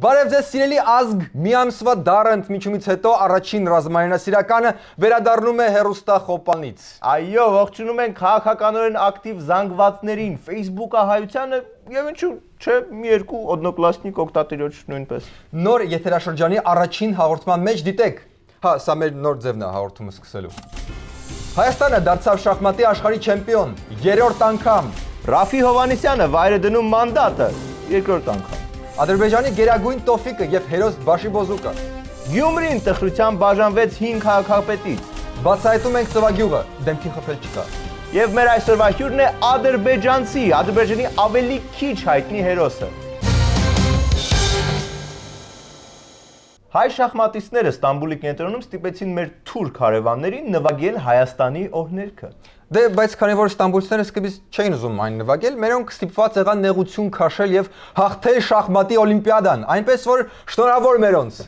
Բարև ձեզ սիրելի ազգ, մի ամսվա դառը ընդմիջումից հետո առաջին ռազմայնասիրականը վերադառնում է հեռուստախոպանից։ Այո, ողջունում ենք քաղաքականորեն ակտիվ զանգվածներին, Facebook-ահայությանը եւ ինչու՞ չէ, մի երկու օդնոկլասնիկ օգտատիրոջ նույնպես։ Նոր եթերաշրջանի առաջին հաղորդման մեջ դիտեք։ Հա, սա մեր նոր ձևն է հաղորդումը սկսելու։ Հայաստանը դարձավ շախմատի աշխարհի չեմպիոն, երրորդ անգամ։ Ռաֆի Հովհաննիսյանը վայր է դնում մանդատը, երկրորդ անգամ։ Ադրբեջանի գերագույն Տոֆիկը եւ հերոս Բաշիբոզուկը։ Գյումրին տխրությամբ բաժանվեց 5 քաղաքապետից։ Բացահայտում ենք ծովագյուղը, դեմքի խփել չկա։ Եվ մեր այսօրվա հյուրն է ադրբեջանցի, Ադրբեջանի ավելի քիչ հայտնի հերոսը։ Հայ շախմատիստները Ստամբուլի կենտրոնում ստիպեցին մեր թուրք հարևաններին նվագել Հայաստանի օրհներգը։ Դե, բայց քանի որ ստամբուլցիները սկզբից չէին ուզում այն նվագել, մերոնք ստիպված եղան նեղություն քաշել եւ հաղթել շախմատի օլիմպիադան, այնպես որ շնորհավոր մերոնց։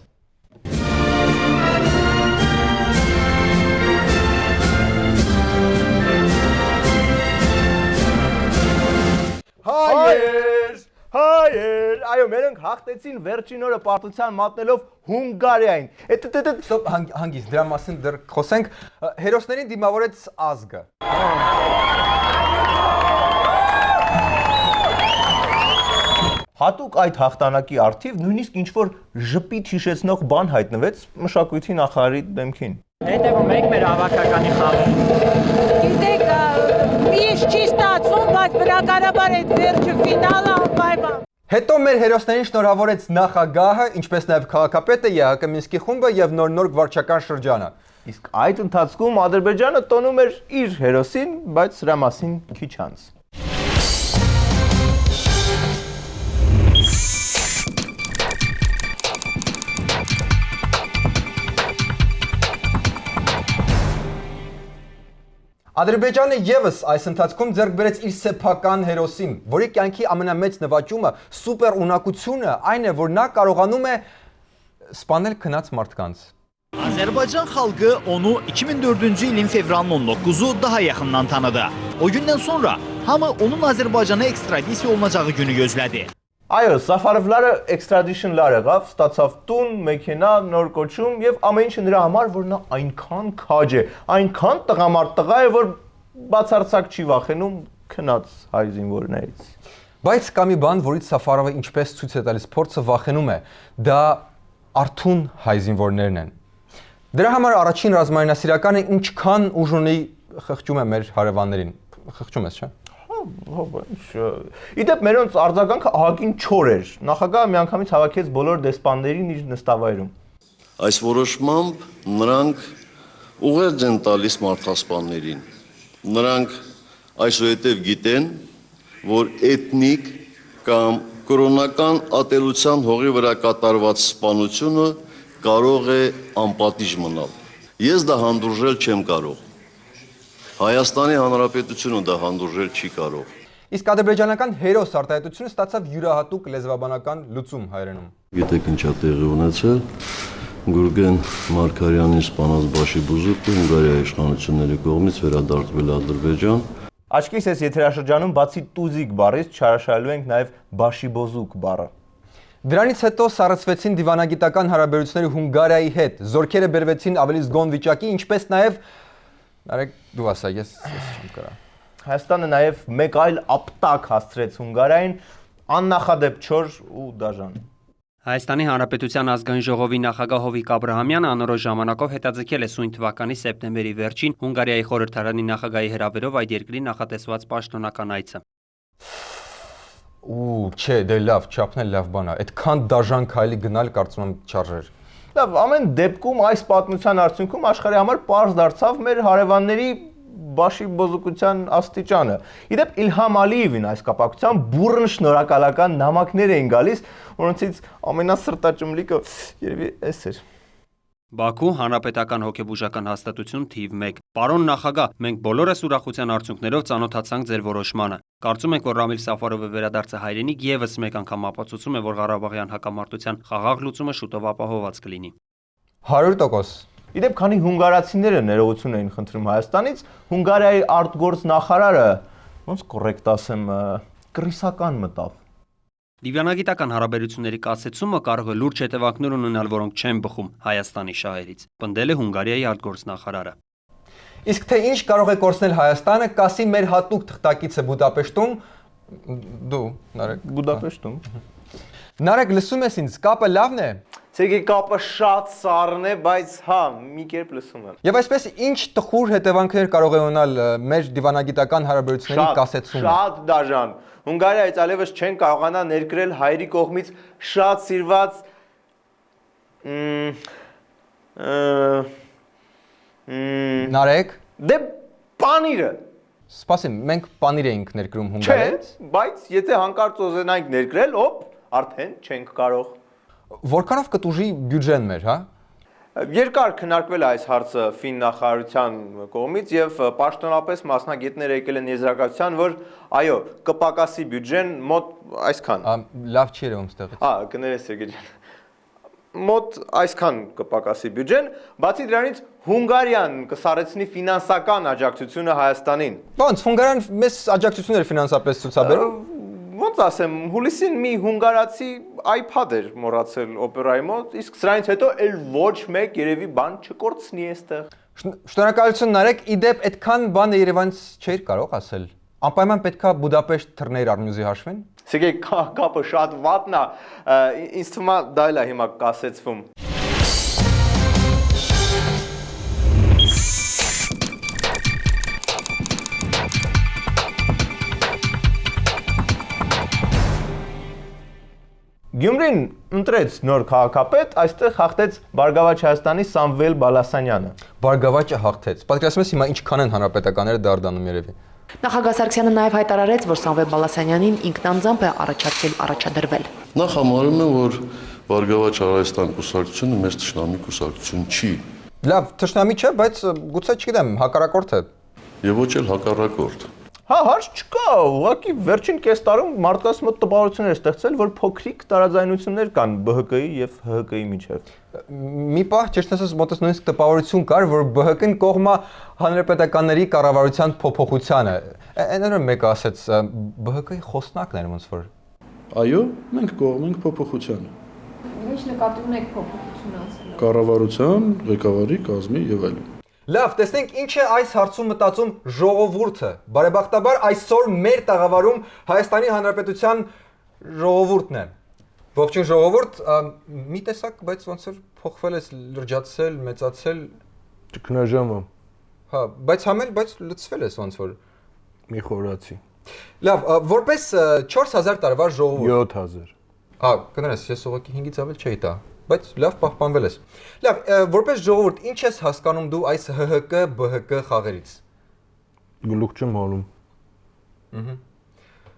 Հայեր, այո, մերոնք հաղթեցին վերջին օրը պարտության մատնելով Հունգարիային։ Ստոպ, հանգիստ, դրա մասին դեռ խոսենք։ Հերոսներին դիմավորեց ազգը։ Հատուկ այդ հաղթանակի առթիվ նույնիսկ ինչ-որ ժպիտ հիշեցնող բան հայտնվեց մշակույթի նախարարի դեմքին։ Հետևում եք մեր հավաքականի խաղին։ Գիտեք, միշտ չի ստացվում, բայց բնականաբար այդ վերջը ֆինալը անպայման։ Հետո մեր հերոսներին շնորհավորեց նախագահը, ինչպես նաև քաղաքապետը, ԵՀԿ Մինսկի խումբը եւ նոր վարչական շրջանը։ Իսկ այդ ընթացքում Ադրբեջանը տոնում էր իր հերոսին, բայց սրա մասին քիչ անց։ Ադրբեջանը եւս այս ընթացքում ձեռք բերեց իր սեփական հերոսին, որի կյանքի ամենամեծ նվաճումը, սուպեր ունակությունը այն է, որ նա կարողանում է սպանել քնած մարդկանց։ Azərbaycan xalqı onu 2004-cü ilin fevralın 19-u daha yaxından tanıdı. O gündən sonra hamı onun Azərbaycana ekstradisiya olunacağı günü gözlədi. Այո, Սաֆարովլարը extradition-լար եղավ, ստացավ տուն, մեքենա, նոր կոչում եւ ամեն ինչը նրա համար, որ նա այնքան քաջ է, այնքան տղամարդ տղա է, որ բացարձակ չի վախենում քնած հայ զինվորներից։ Բայց կա մի բան, որից Սաֆարովը ինչպես ցույց է տալիս փորձը վախենում է, դա արթուն հայ զինվորներն են։ Դրա համար առաջին ռազմայնասիրականը ինչքան ուժ ունի խղճում է մեր հարևաններին։ Խղճում ես, չէ՞։ Իդեպ մերոնց արձագանքը ահագին չոր էր։ Նախագահը միանգամից հավաքեց բոլոր դեսպաններին իր նստավայրում։ Այս որոշմամբ նրանք ուղերձ են տալիս մարդասպաններին։ Նրանք այսուհետև գիտեն, որ էթնիկ կամ կրոնական ատելության հողի վրա կատարված սպանությունը կարող է անպատիժ մնալ։ Ես դա հանդուրժել չեմ կարող։ Հայաստանի Հանրապետությունը դա հանդուրժել չի կարող։ Իսկ ադրբեջանական հերոս արտահայտությունը ստացավ յուրահատուկ լեզվաբանական լուծում հայերենում։ Գիտեք ինչա տեղի ունեցել, Գուրգեն Մարգարյանի սպանած Բաշիբոզուկը Հունգարիայի իշխանությունների կողմից վերադարձվել Ադրբեջան։ Աչքիս այս եթերաշրջանում բացի տուզիկ բառից չարաշահելու ենք նաև Բաշիբոզուկ բառը։ Դրանից հետո սառեցվեցին դիվանագիտական հարաբերությունները Հունգարիայի հետ, զորքերը բերվեցին ավելի զգոն վիճակի, ինչպես նաև Արեք դու ասա, ես չեմ կարա։ Հայաստանը նաև մեկ այլ ապտակ հասցրեց Հունգարիային, աննախադեպ չոր ու դաժան։ Հայաստանի Հանրապետության ազգային ժողովի նախագահ Հովիկ Աբրահամյանը անորոշ ժամանակով հետաձգել է սույն թվականի սեպտեմբերի վերջին Հունգարիայի խորհրդարանի նախագահի հրավերով այդ երկրի նախատեսված պաշտոնական այցը։ Չէ, դե լավ, չափն էլ լավ բան է։ Այդքան դաժան քայլի գնալ կարծում եմ չարժեր։ Լավ, ամեն դեպքում այս պատմության արդյունքում աշխարհի համար պարզ դարձավ մեր հարևանների Բաշիբոզուկության աստիճանը։ Իդեպ Իլհամ Ալիևին այս կապակցությամբ բուռն շնորհակալական նամակներ էին գալիս, որոնցից ամենասրտաճմլիկը երևի էս էր։ Բաքու հանրապետական հոգեբուժական հաստատություն թիվ 1։ Պարոն նախագահ, մենք բոլորս ուրախության արդյունքներով ծանոթացանք ձեր որոշմանը։ Կարծում ենք, որ Ռամիլ Սաֆարովի վերադարձը հայրենիք եւս մեկ անգամ ապացուցում է, որ Ղարաբաղյան հակամարտության խաղաղ լուծումը շուտով ապահովված կլինի։ 100%։ Իդեպ քանի հունգարացիները ներողություն էին խնդրում Հայաստանից, Հունգարիայի արտգործ նախարարը, ոնց կոռեկտ ասեմ, կռիսական մտավ։ Դիվանագիտական հարաբերությունների կասեցումը կարող է լուրջ հետևանքներ ունենալ, որոնք չեն բխում Հայաստանի շահերից, պնդել է Հունգարիայի արտգործնախարարը։ Իսկ թե ինչ կարող է կորցնել Հայաստանը, կասի մեր հատուկ թղթակիցը Բուդապեշտում, դու, Նարեկ, Բուդապեշտում։ Նարեկ, լսում ես ինձ, կապը լավն է։ Սերգեյ, կապը շատ սառն է, բայց հա, մի կերպ լսում եմ։ Եվ այսպես ինչ տխուր հետևանքներ կարող է ունենալ մեր դիվանագիտական հարաբերությունների կասեցումը։ Շատ դաժան։ Հունգարիայից այլևս չեն կարողանա ներկրել հայերի կողմից շատ սիրված Նարեկ, դե պանիրը։ սպասեմ, մենք պանիր էինք ներկրում Հունգարիայից։ Չէ, բայց եթե հանկարծ ուզենայինք ներկրել, արդեն չենք կարող։ Որքանով կտուժի բյուջեն մեր, հա։ Երկար քննարկվել է այս հարցը ֆին նախարարության կողմից եւ պաշտոնապես մասնագետները եկել են եզրակացության, որ այո, կպակասի բյուջեն մոտ այսքան։ Լավ չի երևում ստեղից։ Կներես Սերգեյ ջան։ Մոտ այսքան կպակասի բյուջեն, բացի դրանից Հունգարիան կսարեցնի ֆինանսական աջակցությունը Հայաստանին։ Ոնց Հունգարիան մեծ աջակցություններ ֆինանսապես ցուցաբերում։ Ոնց ասեմ, հուլիսին մի հունգարացի iPad էր մոռացել օպերայի մոտ, իսկ սրանից հետո էլ ոչ մեկ երևի բան չկորցնի այստեղ։ Շնորհակալություն Նարեկ, իդեպ այդքան բանը Երևանից չէր կարող ասել։ Անպայման պետքա Բուդապեշտ թռներ Արմյուզի հաշվին։ Սերգեյ, կապը շատ վատն է, ինձ թվում է դա էլ է հիմա կասեցվում։ Գյումրին ընտրեց նոր քաղաքապետ, այստեղ հաղթեց Բարգավաճ Հայաստանի Սամվել Բալասանյանը։ Բարգավաճը հաղթեց։ Պատկերացնում ես հիմա ինչքան են հանրապետականները դարդանում երևի։ Նախագահ Սարգսյանը նաև հայտարարեց, որ Սամվել Բալասանյանին ինքնանձամբ է առաջադրվել։ Նախ համարում եմ, որ Բարգավաճ Հայաստան կուսակցությունը մեծ թշնամի կուսակցություն չի։ Լավ, թշնամի չէ, բայց գուցե չգիտեմ, հակառակորդ է։ Եվ ոչ էլ հակառակորդ։ Հա, հարց չկա, ուղղակի վերջին կես տարում մարդկանց մոտ տպավորություն էր ստեղծել, որ փոքրիկ տարաձայնություններ կան ԲՀԿ-ի եւ ՀՀԿ-ի միջեւ։ Մի պահ ճիշտ ասած մոտս նույնիսկ տպավորություն կար, որ ԲՀԿ-ն կողմա հանրապետականների կառավարության փոփոխությանը։ Այնօր մեկը ասեց ԲՀԿ-ի խոսնակն էր ոնց որ։ Այո, մենք կողմ ենք փոփոխությանը։ Ինչ նկատի ունեք փոփոխություն անցնելու։ Կառավարության, ղեկավարի, կազմի եւ այլն։ Լավ, տեսնենք ինչ է այս հարցում մտածում ժողովուրդը։ Բարեբախտաբար այսօր մեր տաղավարում Հայաստանի Հանրապետության ժողովուրդն է։ Ողջույն ժողովուրդ, մի տեսակ, բայց ոնց որ փոխվել է, լրջացել, մեծացել, Ճգնաժամը հա, բայց համել, բայց լցվել է ոնց որ մի խորացի։ Լավ, որպես 4000 տարվա ժողովուրդ 7000։ Հա, կներես, ես ուղղակի 5-ից ավել չէի տա, բայց լավ պահպանվել ես։ Լավ, որպես ժողովուրդ, ինչ ես հասկանում դու այս ՀՀԿ ԲՀԿ խաղերից։ Գլուխ չեմ հանում։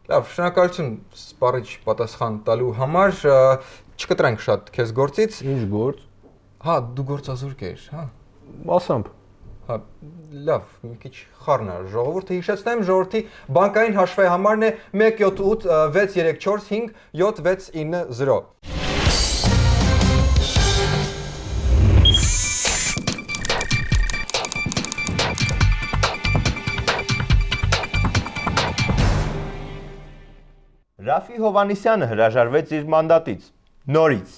Լավ, շնորհակալություն սպառիչ պատասխան տալու համար, չկտրենք շատ քեզ գործից։ Ինչ գործ։ Հա, դու գործազուրկ ես, հա։ Ասամբ։ Հա, լավ, մի քիչ խառն է ժողովուրդը հիշեցնեմ, ժողովրդի բանկային հաշվի համարն է 178 634 5 769 Ռաֆի Հովհաննիսյանը հրաժարվեց իր մանդատից։ Նորից։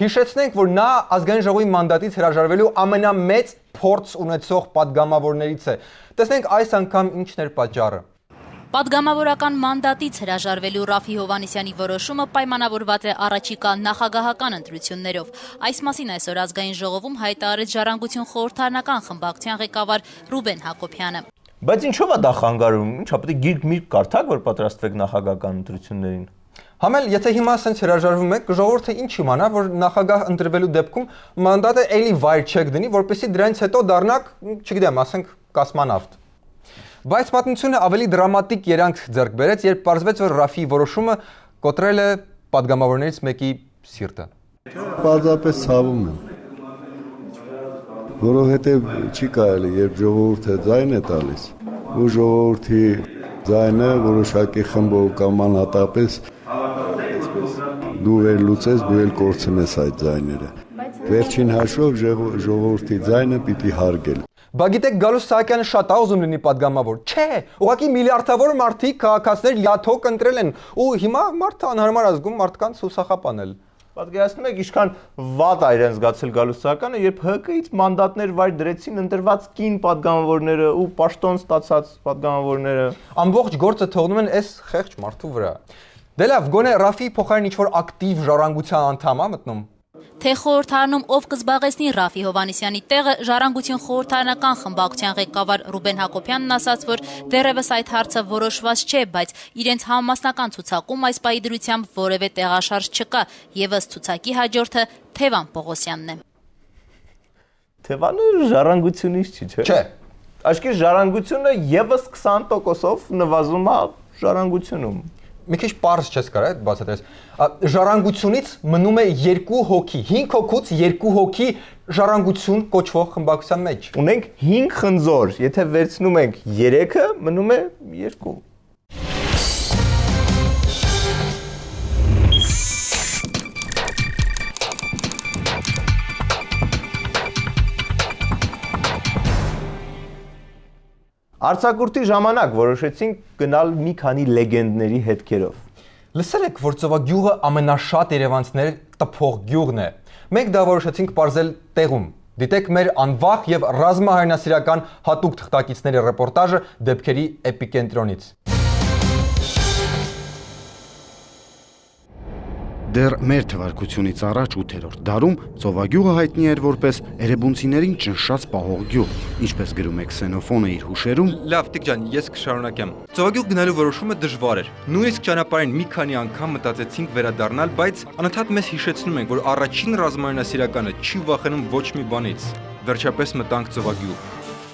Հիշեցնենք, որ նա ազգային ժողովի մանդատից հրաժարվելու ամենամեծ փորձ ունեցող падգամավորներից է։ Տեսնենք այս անգամ ինչն էր պատճառը։ Պատգամավորական մանդատից հրաժարվելու Ռաֆի Հովհաննիսյանի որոշումը պայմանավորված է առաջիկա նախագահական ընտրություններով։ Այս մասին այսօր ազգային ժողովում հայտարարեց Ժառանգություն խորհրդարանական խմբակցության ղեկավար Ռուբեն Հակոբյանը։ Բայց ինչով է դա խանգարում։ Ինչա՞ պետք է գիրք-միրք կարդաք, որ պատրաստվեք նախագահական ընտրություններին։ Համել, եթե հիմա ասենց հրաժարվում եք, ժողովուրդը ինչ իմանա, որ նախագահ ընտրվելու դեպքում մանդատը էլի վայր չեք դնի, որպեսզի դրանից հետո դառնաք, չգիտեմ, ասենք կոսմոնավտ։ Բայց պատմությունը ավելի դրամատիկ երանգ ձեռք բերեց, երբ պարզվեց, որ Ռաֆիի որոշումը կոտրել է падգամավորներից մեկի սիրտը։ Պարզապես ցավում եմ։ Որովհետև չի կարելի, երբ ժողովուրդը ձայն է տալիս, ու ժողովրդի ձայնը որոշակի խմբով կամ անհատապես դու վերլուծես, դու էլ կորցնես այդ ձայները։ Վերջին հաշվով ժողովրդի ձայնը պիտի հարգել։ Բա գիտեք Գալուս Սահակյանը շատ է ուզում լինի падգամավոր։ Չէ, ուղղակի միլիարդավոր մարդիկ քաղաքացիներ յաթոք ընտրել են ու հիմա մարդը անհարմար ազգում մարդկանց հուսախապանել։ Պատկերացնում եք ինչքան վատ է իրեն զգացել Գալուս Սահակյանը, երբ ՀԿ-ից մանդատներ վայր դրեցին ընտրված կին падգամավորները ու պաշտոն ստացած падգամավորները։ Ամբողջ գործը թողնում են այս խեղճ մարդու վրա։ Դե լավ, գոնե Ռաֆիի փոխարեն ինչ-որ ակտիվ ժառանգության անդամ է մտնում։ Թե խորհրդարանում ով կզբաղեցնի Ռաֆի Հովհաննիսյանի տեղը, Ժառանգություն խորհրդարանական խմբակցության ղեկավար Ռուբեն Հակոբյանն ասաց, որ դեռևս այդ հարցը որոշված չէ, բայց իրենց համամասնական ցուցակում այս պահի դրությամբ որևէ տեղաշարժ չկա, եւ ըստ ցուցակի հաջորդը Թևան Պողոսյանն է։ Թևանը ժառանգությունից չի, չէ՞։ Չէ։ Այսինքն ժառանգությունը եւս 20%-ով նվազում է ժառանգությունում։ Մի քիչ պարզ չես կարա այդ բացատրես։ Ժառանգությունից մնում է 2 հոգի, 5 հոգուց 2 հոգի ժառանգություն կոչվող խմբակցության մեջ։ Ունենք 5 խնձոր, եթե վերցնում ենք 3-ը, մնում է 2։ Արձակուրդի ժամանակ որոշեցինք գնալ մի քանի լեգենդների հետքերով։ Լսել եք, որ Ծովագյուղը ամենաշատ երևանցիներ տփող գյուղն է։ Մենք դա որոշեցինք բարձել տեղում։ Դիտեք մեր անվախ եւ ռազմահայրենասիրական հատուկ թղթակիցների ռեպորտաժը դեպքերի էպիկենտրոնից։ Դեռ մեր թվարկությունից առաջ 8-րդ դարում Ծովագյուղը հայտնի էր որպես էրեբունցիներին ճնշած պահող գյուղ, ինչպես գրում է Քսենոֆոնը իր հուշերում։ Լավ, Տիկ ջան, ես կշարունակեմ։ Ծովագյուղ գնալու որոշումը դժվար էր։ Նույնիսկ ճանապարհին մի քանի անգամ մտածեցինք վերադառնալ, բայց անընդհատ մեզ հիշեցնում ենք, որ առաջին ռազմահայրենասիրականը չի վախենում ոչ մի բանից։ Վերջապես մտանք Ծովագյուղ։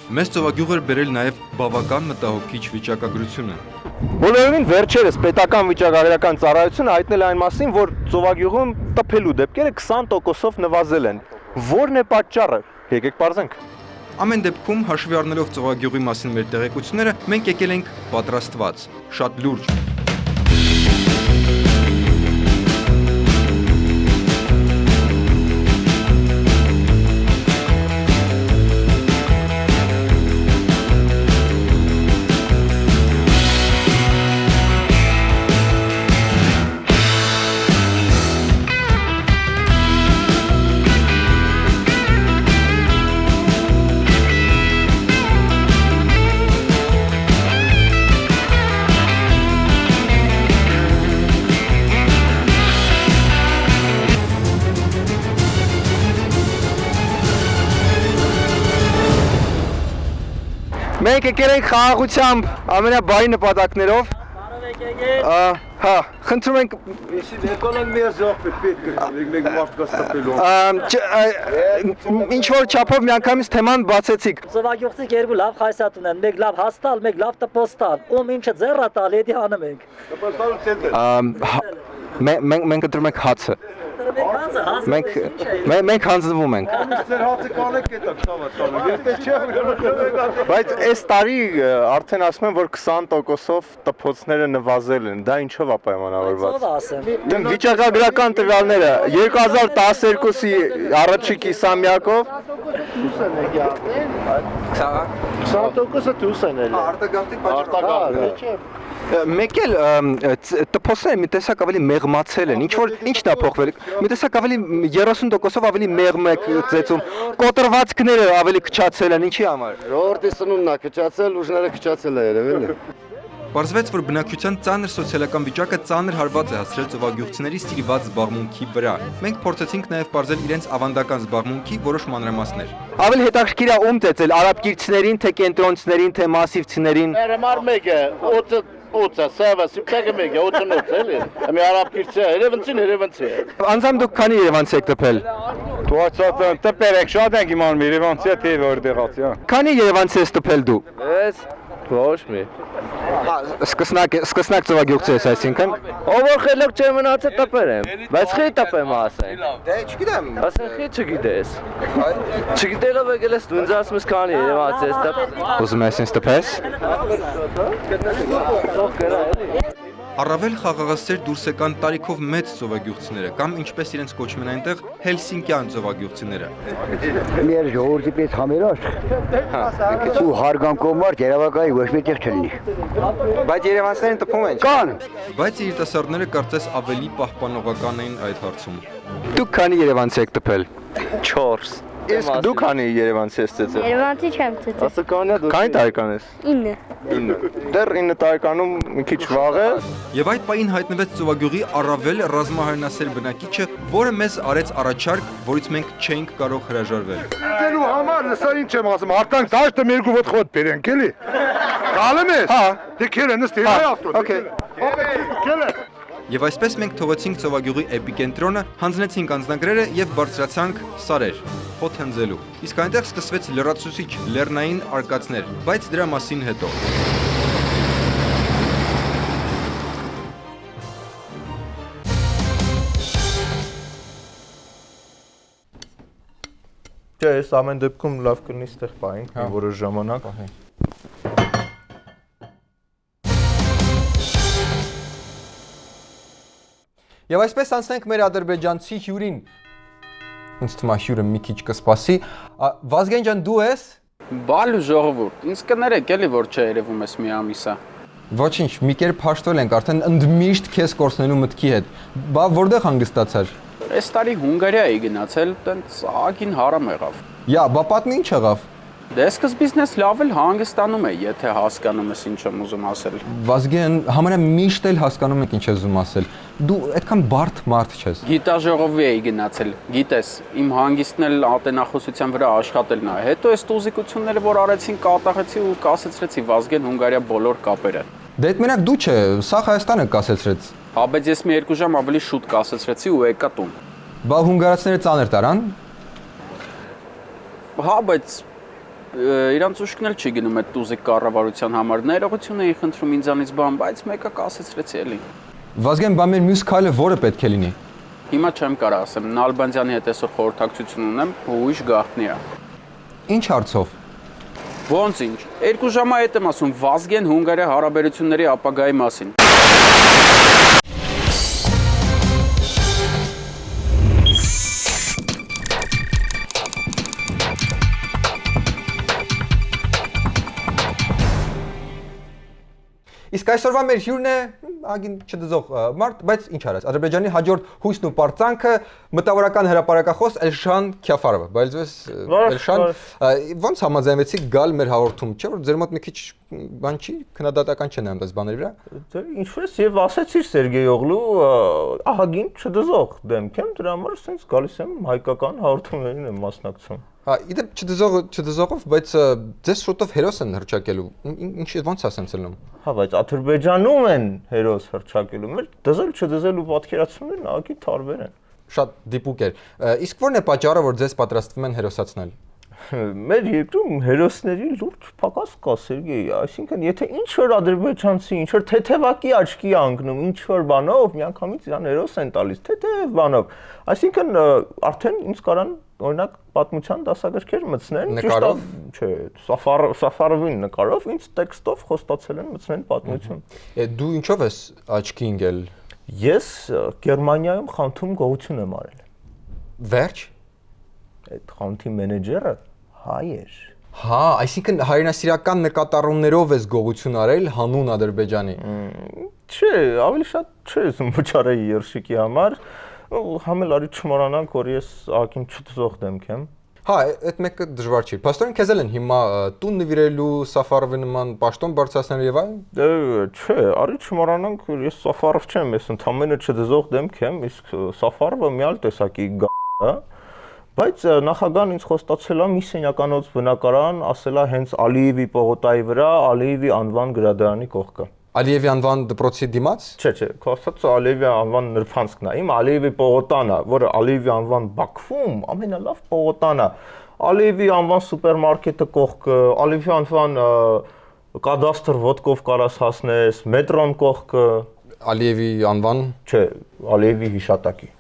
Մեզ Ծովագյուղ էր բերել նաև բավական մտահոգիչ վիճակագրությունը։ Բոլորովին վերջերս պետական վիճակագրական ծառայությունը հայտնել է այն մասին, որ Ծովագյուղում տփելու դեպքերը 20%-ով նվազել են։ Որն է պատճառը։ Եկեք բարձենք։ Ամեն դեպքում հաշվի առնելով Ծովագյուղի մասին մեր տեղեկությունները, մենք եկել ենք պատրաստված, շատ լուրջ։ Մենք եկել ենք խաղաղությամբ ամենաբարի նպատակներով։ Հա, խնդրում ենք ինչ որ չափով միանգամից թեման բացեցիք։ Ծովագյուղցի երկու լավ խայսատ ունեն, մեկ լավ հաստալ, մեկ լավ տպոստալ։ Ում ինչը ձեռա տալ, էդի հանում ենք։ Մենք ընտրում ենք հացը։ Մենք հանձնվում ենք։ Բայց այս տարի արդեն ասում են, որ 20%-ով տփոցները նվազել են։ Դա ինչով է պայմանավորված։ Վիճակագրական տվյալները 2012-ի առաջի կիսամյակով 20%-ը դուրս են ելել։ Արտագաղթի։ Մեկ էլ տփոսները մի տեսակ ավելի մեղմացել են, ինչն է փոխվել, մի տեսակ ավելի 30%-ով ավելի մեղմ է ծեծում, կոտրվածքները ավելի քչացել են, ինչի համար։ Ժողովրդի սնունդն է քչացել, ուժները քչացել է երևելի։ Պարզվեց, որ բնակչության ծանր սոցիալական վիճակը ծանր հարված է հասցրել ծովագյուղցիների սիրված զբաղմունքի վրա։ Մենք փորձեցինք նաև պարզել իրենց ավանդական զբաղմունքի որոշ մանրամասներ։ Ավելի հետաքրքիր է ում ծեծել, արաբկիրցիներին, թե կենտրոնցիներին, թե մասիվցիներին։ Մար մեկը, օծա, սավա, սիպտակը մեկը, օծնոց էլի։ Ամի արաբկիրցի է, երևանցի։ Անձամբ դուք քանի երևանցի եք տպել։ Դու ասած տպեր եք, շատ ենք իմանում երևանցի է, թե որտեղացի է։ Քանի երևանցի ես տպել դու։ Ես ոչ մի։ Սկսնակ ծովագյուղցի ես, այսինքն։ Ով որ խելոք չէ մնացել տպեր եմ, բայց խի տպեմ ասեն։ Դե չգիտեմ։ Ասեն խի չգիտես։ Չգիտելով եկել ես դու ինձ ասում ես քանի երևանցի ես տպ։ Ուզում ես ինձ տպես։ Առավել խաղաղասեր դուրս եկան տարիքով մեծ ծովագյուղցիները կամ ինչպես իրենց կոչում են այնտեղ հելսինկյան ծովագյուղցիները։ Մեր ժողովրդի պես համերաս ու հարգանքով մարդ Երևակայի ոչ մի տեղ չլինի։ Բայց երևանցիներին տպում են։ Կան։ Բայց երիտասարդները կարծես ավելի պահպանողական էին այդ հարցում։ Դուք քանի երևանցի եք տպել։ 4։ Իսկ դու քանի երևանցի ես ծեծել։ Երևանցի չեմ ծեծել։ Ասականյա դու քանի տարեկան ես։ 9։ 9։ Դեռ 9 տարեկանում մի քիչ վաղ է։ Եվ այդ պահին հայտնվեց ծովագյուղի առավել ռազմահարնասեր բնակիչը, որը մեզ արեց առաջարկ, որից մենք չէինք կարող հրաժարվել։ Դելու համար լսա ինչ եմ ասում, արտանք դաշտը մեր գուվոտ խոտ բերենք էլի։ Գալեմ ես։ Հա, դե քերը նստի հայ ավտո։ Okay։ Քելը։ Եվ այսպես մենք թողեցինք ծովագյուղի էպիկենտրոնը, հանձնեցինք անձնագրերը եւ բարձրացանք Սարեր, խոտ հնձելու։ Իսկ այնտեղ սկսվեց լրացուցիչ լեռնային արկածներ, բայց դրա մասին հետո։ Չէ, ես ամեն դեպքում լավ կլինի ստեղ պահենք մի որոշ ժամանակ։ Եվ այսպես անցնենք մեր ադրբեջանցի հյուրին։ Ինձ թվում է հյուրը մի քիչ կսպասի։ Վազգեն ջան, դու ես։ Բալու ժողովուրդ, ինձ կներեք էլի որ չերևում ես մի ամիսա։ Ոչինչ, մի կերպ հաշտվել ենք արդեն ընդմիշտ քեզ կորցնելու մտքի հետ։ Բա որտեղ հանգստացար։ Այս տարի Հունգարիա էի գնացել, տենց ագին հարամ եղավ։ Յա, բա պատմի ինչ եղավ։ Դե սկզբից լավ էլ հանգստանում է, եթե հասկանում ես ինչ եմ ուզում ասել։ Վազգեն, համարյա միշտ էլ հասկանում եք ինչ ես ուզում ասել։ Դու այդքան բարդ մարդ չես։ Գիտաժողովի էի գնացել, գիտես, իմ հանգիստն էլ ատենախոսության վրա աշխատելն է։ Հետո այս տուզիկությունները, որ արեցին, կատաղեցի ու կասեցրեցի Վազգեն Հունգարիա բոլոր կապերը։ Դե այդ մենակ դու չէ, սա Հայաստանը կասեցրեց։ Հա, բայց ես մի 2 ժամ ավելի շուտ կասեցրեցի ու եկա տուն։ Բա հունգարացիները ծանր տարան։ Հա, բայց իրանց ուշքն էլ չի գնում այդ տուզիկ կառավարության համար։ Ներողություն էի խնդրում ինձանից բան, բայց մեկը կասեցրեցի էլի։ Վազգեն, բա մեր մյուս քայլը որը պետք է լինի։ Հիմա չեմ կարող ասեմ, Նալբանդյանի հետ այսօր խորհրդակցություն ունեմ, ուրիշ գաղտնի է։ Ինչ հարցով։ Ոնց ինչ։ 2 ժամա հետ եմ ասում Վազգեն Հունգարիա հարաբերությունների ապագայի մասին։ Իսկ այսօրվա մեր հյուրն է ագին չդզող մարդ, բայց ինչ արած, Ադրբեջանի հաջորդ հույսն ու պարծանքը մտավորական հրապարակախոս Էլշան Քյաֆարովը, բայց Էլշան, ոնց համաձայնվեցիք գալ մեր հաղորդում, չէ՞ որ ձեր մոտ մի քիչ բան չի, քննադատական չեն նայում այս բաների վրա։ Դե ինչպես եւ ասեցիր Սերգեյ Օղլու, ահագին չդզող դեմք եմ, դրա համար ասենց գալիս եմ հայկական հաղորդումներին եմ մասնակցում։ Հա, իդեպ չդզողով, բայց ձեզ շուտով հերոս են հրճակելու։ Ինչ ոնց է սենց ելնում։ Հա, բայց Ադրբեջանում են հերոս հրճակելու։ Մեր դզել չդզելու պատկերացումներն ակի տարբեր են։ Շատ դիպուկ էր։ Իսկ ո՞րն է պատճառը, որ ձեզ պատրաստվում են հերոսացնել։ Մեր երկրում հերոսների լուրջ պակաս կա Սերգեյ, այսինքն եթե ինչ որ ադրբեջանցի, ինչ որ թեթևակի աչքի անգնում, ինչ որ բանով միանգամից իրան հերոս են տալիս, թեթև բանով։ Այսինքն արդեն ինձ կարան օրինակ պատմության դասագրքեր մտցնեն, նկարով, չէ, Սաֆարովին նկարով, ինձ տեքստով խոստացել են մտցնել պատմություն։ Դու ինչով ես աչքի ընկել։ Ես Գերմանիայում խանութում գողություն եմ արել։ Վերջ։ Այդ խանութի մենեջերը հայ էր։ Հա, այսինքն հայրենասիրական նկատառումներով ես գողություն արել հանուն Ադրբեջանի։ Չէ, ավելի շատ չէ, ես վճարեի երշիկի համար, համել արի չմոռանանք, որ ես ակին չդզող դեմք եմ։ Հա, այդ մեկը դժվար չի։ Փաստորեն քեզ են հիմա տուն նվիրելու Սաֆարովի նման պաշտոն բարձրացնել եւ այլն։ Դե չէ, արի չմոռանանք, որ ես Սաֆարով չեմ, ես ընդամենը չդզող դեմք եմ, իսկ Սաֆարովը մի այլ տեսակի գա, բայց նախագահան ինձ խոստացել է մի սենյականոց բնակարան, ասել է հենց Ալիևի պողոտայի վրա, Ալիևի անվան գրադարանի կողքը։ Ալիևի անվան դպրոցի դիմաց։ Չէ, խոստացած Ալիևի անվան նրբանցքն է։ Իմ Ալիևի պողոտան է, որը Ալիևի անվան Բաքվում ամենալավ պողոտան է։ Ալիևի անվան սուպերմարկետը կողքը, Ալիևի անվան կադաստր ոդկով կարաս հասնես, մետրոն կողքը, Ալիևի անվան, չէ, Ալիևի հիշատակի։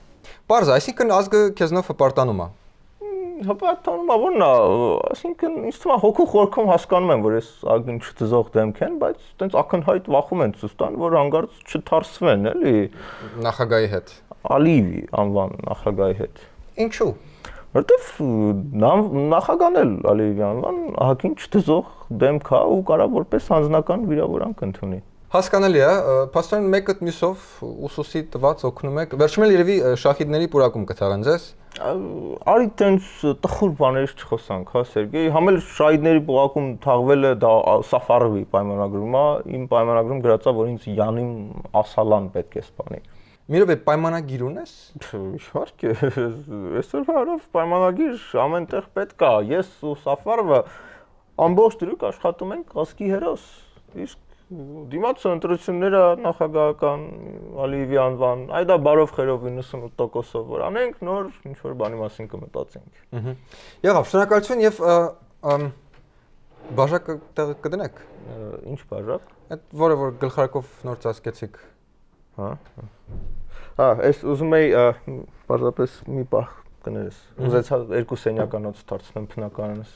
Պարզ, այսինքն ազգը քեզնով հպարտանում է։ Հպարտանում ավորն է, այսինքն ինձ թվում է հոգու խորքում հասկանում եմ, որ այս ագին չծզող դեմք են, բայց տենց ակնհայտ վախում են ցույց տան, որ հանգարց չթարսվեն, էլի Նախագահի հետ։ Ալիևի անվան նախագահի հետ։ Ինչու՞։ Որտեվ նախագահն էլ Ալիևի անվան ահագին չծզող դեմք է ու կարա որպես անձնական վիրավորանք ընդունի։ Հասկանալի է, փաստորեն մեկը մյուսով ուսուսի տված օգնում եք։ Վերջում էլ երևի շահիդների պուրակում կթաղեն ձեզ։ Արի տենց տխուր բաներից չխոսանք, հա Սերգեյ, համել շահիդների պուրակում թաղվելը դա Սաֆարովի պայմանագրում է, իմ պայմանագրում գրած է, որ ինձ Յանիմ Ասալան պետք է սպանի։ Մի րոպե պայմանագիր ունես։ Իհարկե, այսօր հարավ պայմանագիր ամենտեղ պետք է։ Ես ու Սաֆարովը ամբողջ դրուկ աշխատում ենք ազգի հերոս։ Իսկ դիմաց ընտրությունները նախագահական Ալիևի անվան, այդա բարով խերով 98%-ով որ անենք, նոր ինչ որ բանի մասին կմտածենք։ Եղավ, շնորհակալություն եւ բաժակը տեղը կդնեք։ Ինչ բաժակ։ Այդ որը որ գլխարկով նոր ծածկեցիք։ Հա։ Այս ուզում էի պարզապես մի պահ կներես։ Ուզեցա երկու սենյականոց դարձնեմ բնականանս։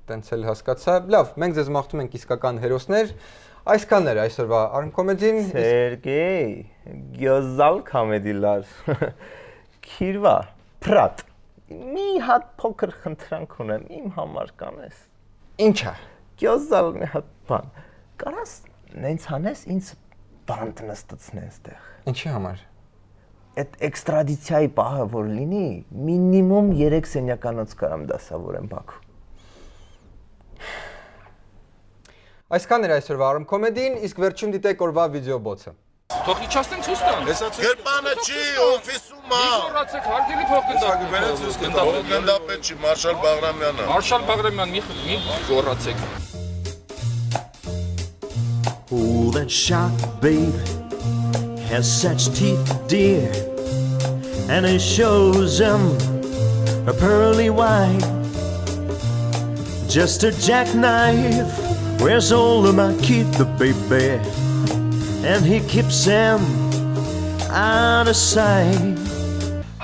Տենց էլ հասկացա։ Լավ, մենք ձեզ մաղթում ենք իսկական հերոսներ։ Այսքանն էր այսօրվա Արմկոմեդին։ Սերգեյ, գյոզալ կոմեդիլար։ Քիրվա, պրատ։ Մի հատ փոքր խնդրանք ունեմ, իմ համար կանես։ Ինչա։ Գյոզալ մի հատ բան։ Կարաս նենց հանես ինձ բանտ նստեցնես տեղ։ Ինչի համար։ Այդ էքստրադիցիայի պահը որ լինի, մինիմում 3 սենյականոց կարամ դասավորեմ Բաքու։ Այսքան էր այսօրվա Արմկոմեդին, իսկ վերջում դիտեք օրվա վիդեոբոցը։ Թող իջացնեն ցույց տան։ Գրպանը չի, օֆիսում է։ Իջորացեք, հարգելի փոխգնդապետ։ Գնդապետ չի, Մարշալ Բաղրամյանը։ Մարշալ Բաղրամյան, մի գոռացեք։ Oh, that shark, babe, has such teeth, dear, and it shows them a pearly white. Just a jackknife, where's all of my kid, the baby, and he keeps them out of sight.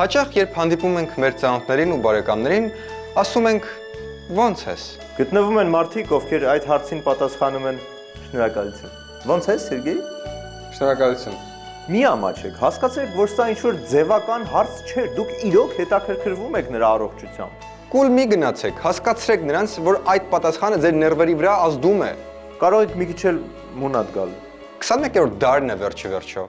Հաճախ երբ հանդիպում ենք մեր ծանոթներին ու բարեկամներին, ասում ենք ո՞նց ես։ Գտնվում են մարդիկ, ովքեր այդ հարցին պատասխանում են շնորհակալություն։ Ոնց է Սերգեյ։ Շնորհակալություն։ Մի ամաչեք, հասկացեք, որ սա ինչ-որ ձևական հարց չէ, դուք իրոք հետաքրքրվում եք նրա առողջությամբ։ Կուլ մի գնացեք, հասկացրեք նրանց, որ այդ պատասխանը ձեր ներվերի վրա ազդում է։ Կարող եք մի քիչ էլ մունատ գալ։ 21-րդ դարն է վերջի վերջո։